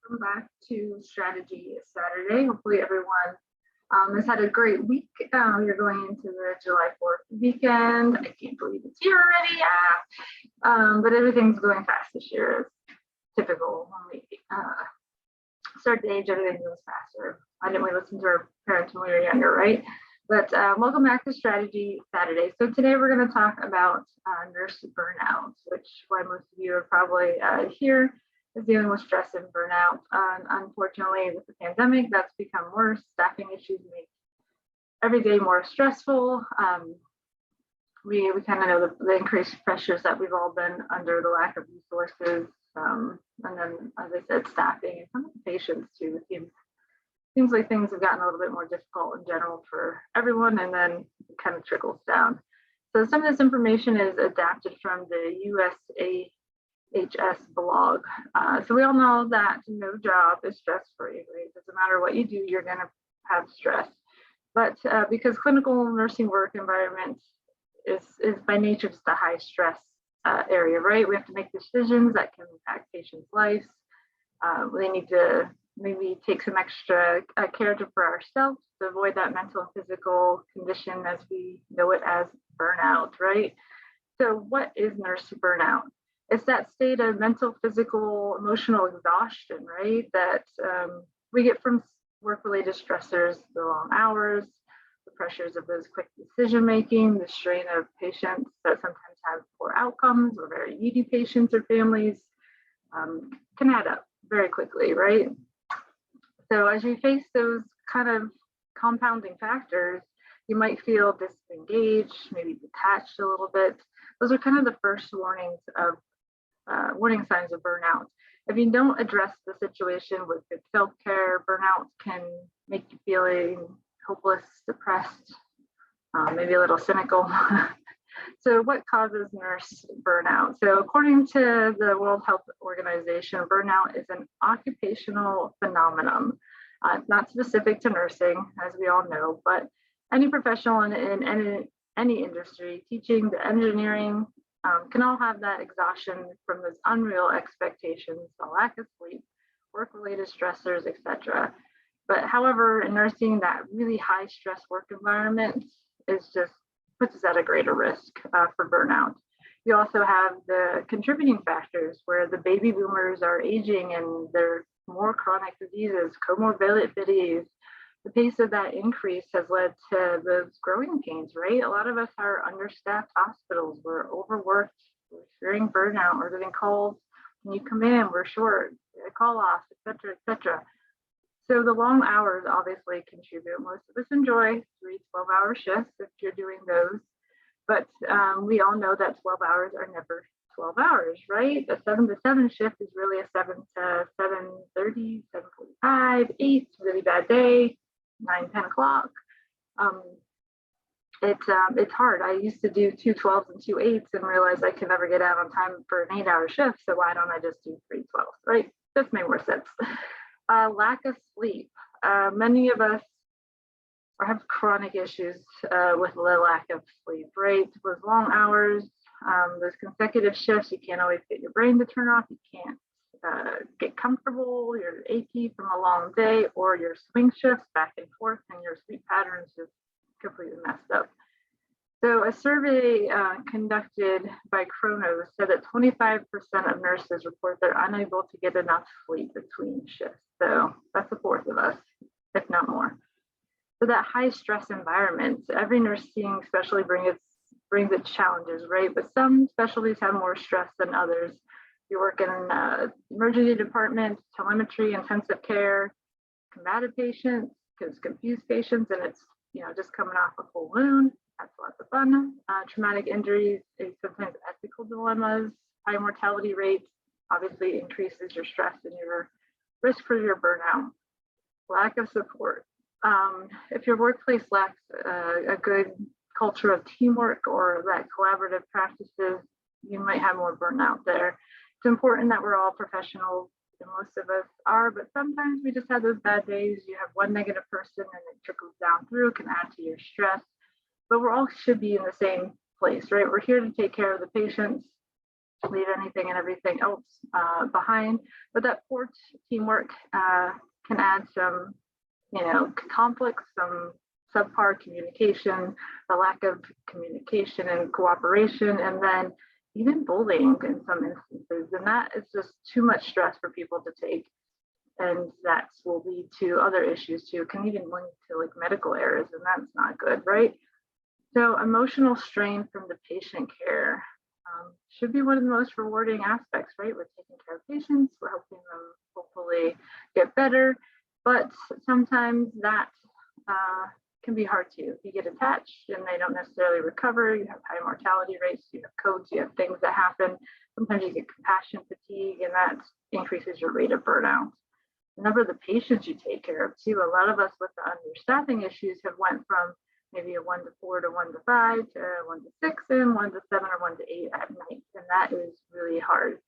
Welcome back to Strategy Saturday. Hopefully everyone has had a great week. You're going into the July 4th weekend. I can't believe it's here already. But everything's going fast this year. It's typical when we start to age, everything goes faster. Why didn't we listen to our parents when we were younger, right? But welcome back to Strategy Saturday. So today we're going to talk about nurse burnout, which why most of you are probably here is dealing with stress and burnout. Unfortunately, with the pandemic, that's become worse. Staffing issues make every day more stressful. We kind of know the increased pressures that we've all been under, the lack of resources, and then, as I said, staffing and some of the patients too. It seems like things have gotten a little bit more difficult in general for everyone, and then it kind of trickles down. So some of this information is adapted from the USAHS blog. So we all know that no job is stress-free, right? It doesn't matter what you do, you're going to have stress. But because clinical nursing work environment is by nature just a high stress area, right? We have to make decisions that can impact patients' lives. They need to maybe take some extra care for ourselves to avoid that mental and physical condition as we know it as burnout, right? So what is nurse burnout? It's that state of mental, physical, emotional exhaustion, right? That we get from work-related stressors, the long hours, the pressures of those quick decision-making, the strain of patients that sometimes have poor outcomes or very needy patients or families can add up very quickly, right? So as you face those kind of compounding factors, you might feel disengaged, maybe detached a little bit. Those are kind of the first warning signs of burnout. If you don't address the situation with good self-care, burnout can make you feeling hopeless, depressed, maybe a little cynical. So what causes nurse burnout? So according to the World Health Organization, burnout is an occupational phenomenon. It's not specific to nursing, as we all know, but any professional in any industry, teaching to engineering, can all have that exhaustion from those unreal expectations, the lack of sleep, work-related stressors, etc. But however, in nursing, that really high stress work environment is just puts us at a greater risk for burnout. You also have the contributing factors where the baby boomers are aging and there are more chronic diseases, comorbidities. The pace of that increase has led to those growing pains, right? A lot of us are understaffed hospitals, we're overworked, we're fearing burnout, we're getting calls, when you come in, we're short, call off, etc., etc. So the long hours obviously contribute. Most of us enjoy 3 12-hour shifts if you're doing those, but we all know that 12 hours are never 12 hours, right? A 7 to 7 shift is really a 7 to 7:30, 7:45, 8, really bad day, 9, 10 o'clock. It's hard. I used to do 2 12s and 2 8s and realized I could never get out on time for an 8-hour shift. So why don't I just do 3 12s, right? This made more sense. Lack of sleep. Many of us have chronic issues with the lack of sleep, right? With long hours, those consecutive shifts, you can't always get your brain to turn off. You can't get comfortable. You're achy from a long day, or your swing shifts back and forth, and your sleep patterns just completely messed up. So a survey conducted by Kronos said that 25% of nurses report they're unable to get enough sleep between shifts. So that's a fourth of us, if not more. So that high stress environment, every nursing specialty brings its challenges, right? But some specialties have more stress than others. You work in an emergency department, telemetry, intensive care, combative patients, confused patients, and it's just coming off a full moon. That's lots of fun. Traumatic injuries, sometimes ethical dilemmas, high mortality rates, obviously increases your stress and your risk for your burnout. Lack of support. If your workplace lacks a good culture of teamwork or that collaborative practices, you might have more burnout there. It's important that we're all professionals, and most of us are, but sometimes we just have those bad days. You have one negative person and it trickles down through, can add to your stress. But we're all should be in the same place, right? We're here to take care of the patients. leave anything and everything else behind. But that poor teamwork can add some, conflicts, some subpar communication, the lack of communication and cooperation, and then even bullying in some instances. And that is just too much stress for people to take. And that will lead to other issues too. It can even link to like medical errors, and that's not good, right? So emotional strain from the patient care should be one of the most rewarding aspects, right? We're taking care of patients, we're helping them hopefully get better, but sometimes that can be hard too. If you get attached and they don't necessarily recover, you have high mortality rates, you have codes, you have things that happen. Sometimes you get compassion fatigue, and that increases your rate of burnout. The number of the patients you take care of too. A lot of us with the understaffing issues have went from maybe a 1 to 4 to 1 to 5 to 1 to 6 and 1 to 7 or 1 to 8 at night. And that is really hard.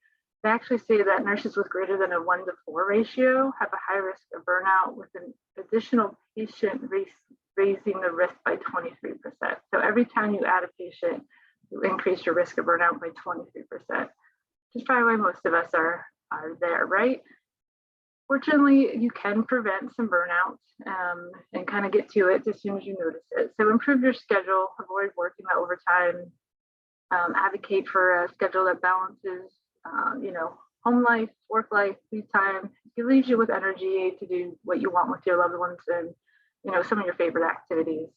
They actually say that nurses with greater than a 1 to 4 ratio have a high risk of burnout, with an additional patient raising the risk by 23%. So every time you add a patient, you increase your risk of burnout by 23%. Which is probably why most of us are there, right? Fortunately, you can prevent some burnout and kind of get to it as soon as you notice it. So improve your schedule, avoid working that overtime, advocate for a schedule that balances, home life, work life, leave time. It leaves you with energy to do what you want with your loved ones and, some of your favorite activities.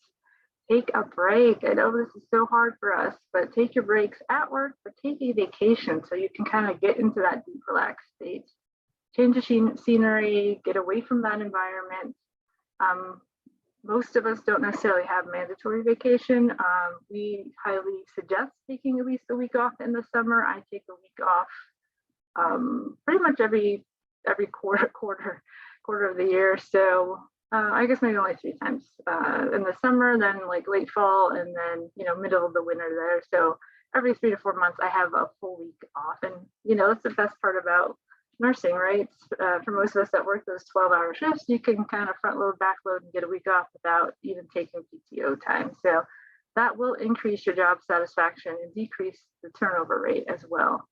Take a break. I know this is so hard for us, but take your breaks at work, but take a vacation so you can kind of get into that deep relaxed state. Change the scenery, get away from that environment. Most of us don't necessarily have mandatory vacation. We highly suggest taking at least a week off in the summer. I take a week off pretty much every quarter of the year. So I guess maybe only 3 times in the summer, then like late fall, and then middle of the winter there. So every 3 to 4 months, I have a full week off, and that's the best part about nursing, right? For most of us that work those 12-hour shifts, you can kind of front load, back load, and get a week off without even taking PTO time. So that will increase your job satisfaction and decrease the turnover rate as well.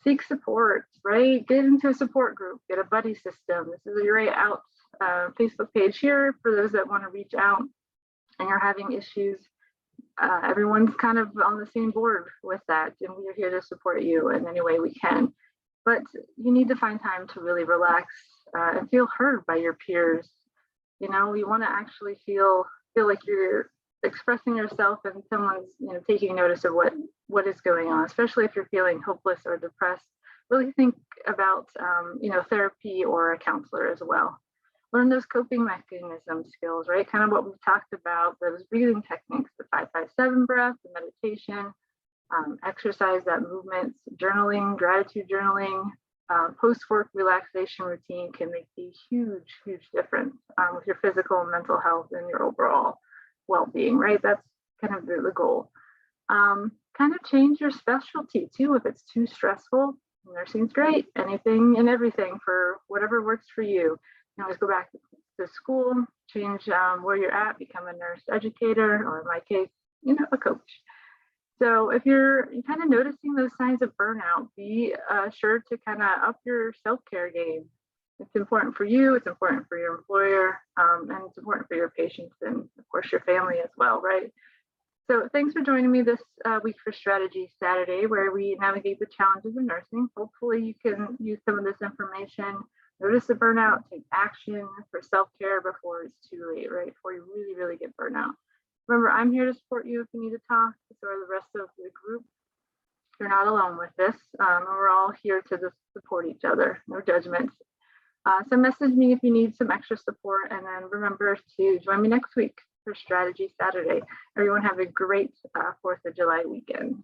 Seek support, right? Get into a support group, get a buddy system. This is your out Facebook page here for those that want to reach out and you're having issues. Everyone's kind of on the same board with that, and we're here to support you in any way we can. But you need to find time to really relax and feel heard by your peers. You want to actually feel like you're expressing yourself and someone's taking notice of what is going on, especially if you're feeling hopeless or depressed. Really think about therapy or a counselor as well. Learn those coping mechanism skills, right? Kind of what we've talked about, those breathing techniques, the 5-5-7 breath, the meditation, exercise, that movement, journaling, gratitude journaling, post-work relaxation routine can make a huge, huge difference with your physical and mental health and your overall well-being, right? That's kind of the goal. Kind of change your specialty too if it's too stressful. Nursing's great, anything and everything for whatever works for you. You can always go back to school, change where you're at, become a nurse educator, or in my case, a coach. So if you're kind of noticing those signs of burnout, be sure to kind of up your self-care game. It's important for you, it's important for your employer, and it's important for your patients and of course your family as well, right? So thanks for joining me this week for Strategy Saturday, where we navigate the challenges of nursing. Hopefully you can use some of this information, notice the burnout, take action for self-care before it's too late, right? Before you really, really get burnout. Remember, I'm here to support you if you need to talk, so are the rest of the group. You're not alone with this. And we're all here to just support each other, no judgments. So message me if you need some extra support, and then remember to join me next week for Strategy Saturday. Everyone have a great 4th of July weekend.